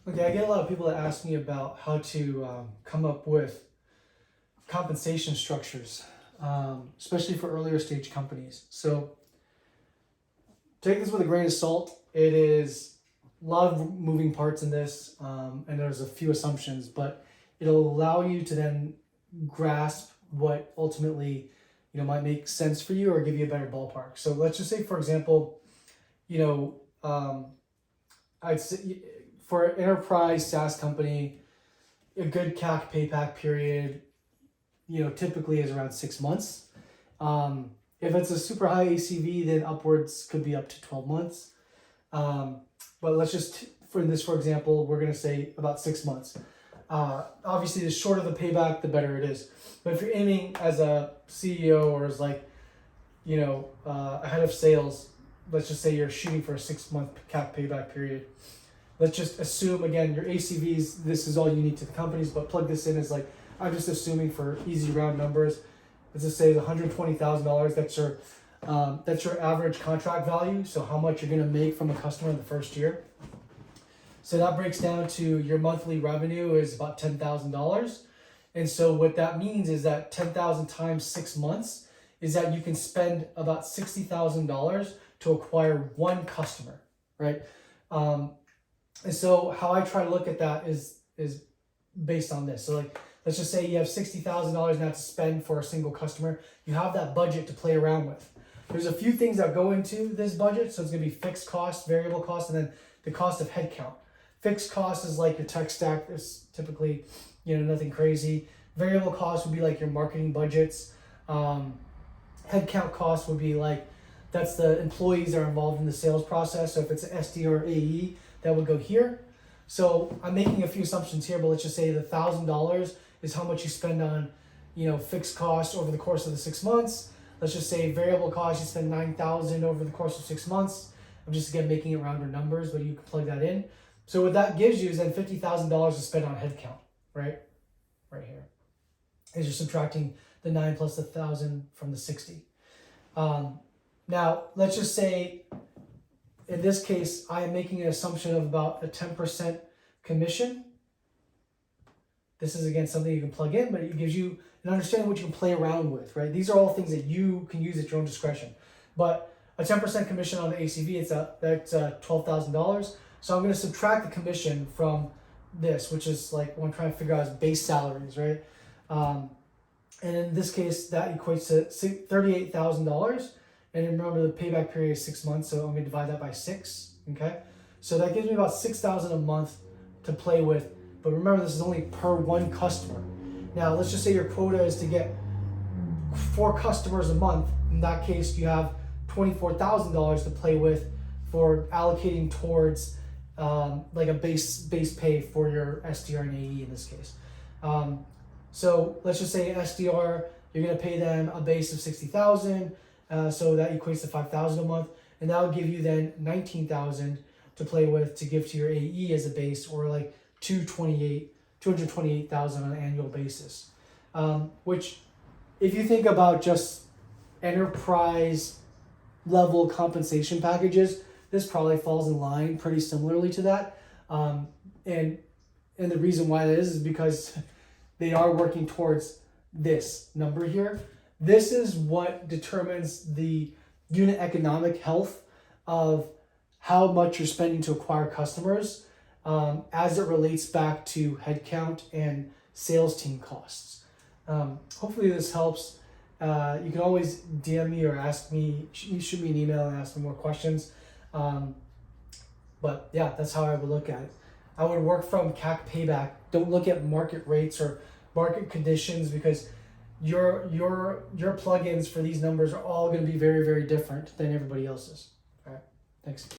Okay, I get a lot of people that ask me about how to come up with compensation structures, especially for earlier stage companies. So take this with a grain of salt. It is a lot of moving parts in this, and there's a few assumptions, but it'll allow you to then grasp what ultimately might make sense for you or give you a better ballpark. So let's just say, for example, you know, I'd say for an enterprise SaaS company, a good CAC payback period, typically is around 6 months. If it's a super high ACV, then upwards could be up to 12 months. But let's just, for example, we're going to say about 6 months. Obviously, the shorter the payback, the better it is. But if you're aiming as a CEO or as a head of sales, let's just say you're shooting for a 6 month CAC payback period. Let's just assume, again, your ACVs, this is all unique to the companies, but plug this in as I'm just assuming for easy round numbers. Let's just say $120,000, that's your average contract value. So how much you're gonna make from a customer in the first year. So that breaks down to your monthly revenue is about $10,000. And so what that means is that 10,000 times 6 months is that you can spend about $60,000 to acquire one customer, right? And so how I try to look at that is based on this. So let's just say you have $60,000 now to spend for a single customer. You have that budget to play around with. There's a few things that go into this budget. So it's gonna be fixed cost, variable cost, and then the cost of headcount. Fixed cost is like your tech stack. There's typically, nothing crazy. Variable cost would be like your marketing budgets. Headcount cost would be that's the employees that are involved in the sales process. So if it's an SD or AE, that would go here. So I'm making a few assumptions here, but let's just say the $1,000 is how much you spend on, fixed costs over the course of the 6 months. Let's just say variable cost, you spend $9,000 over the course of 6 months. I'm just again making it rounder numbers, but you can plug that in. So what that gives you is then $50,000 to spend on headcount, right? Right here. As you're subtracting the 9 plus the 1,000 from the 60. Now let's just say, in this case, I am making an assumption of about a 10% commission. This is again something you can plug in, but it gives you an understanding what you can play around with, right? These are all things that you can use at your own discretion. But a 10% commission on the ACV, that's $12,000. So I'm going to subtract the commission from this, which is what I'm trying to figure out is base salaries, right? And in this case, that equates to $38,000. And remember, the payback period is 6 months, so I'm going to divide that by 6, okay? So that gives me about $6,000 a month to play with. But remember, this is only per one customer. Now, let's just say your quota is to get 4 customers a month. In that case, you have $24,000 to play with for allocating towards a base pay for your SDR and AE in this case. So let's just say SDR, you're going to pay them a base of $60,000. So that equates to $5,000 a month, and that will give you then $19,000 to play with to give to your AE as a base, or $228,000 on an annual basis. Which, if you think about just enterprise level compensation packages, this probably falls in line pretty similarly to that. And the reason why that is because they are working towards this number here. This is what determines the unit economic health of how much you're spending to acquire customers as it relates back to headcount and sales team costs. Hopefully this helps. You can always DM me or ask me, shoot me an email and ask me more questions. But yeah, that's how I would look at it. I would work from CAC payback. Don't look at market rates or market conditions, because your plugins for these numbers are all going to be very, very different than everybody else's. All right, thanks.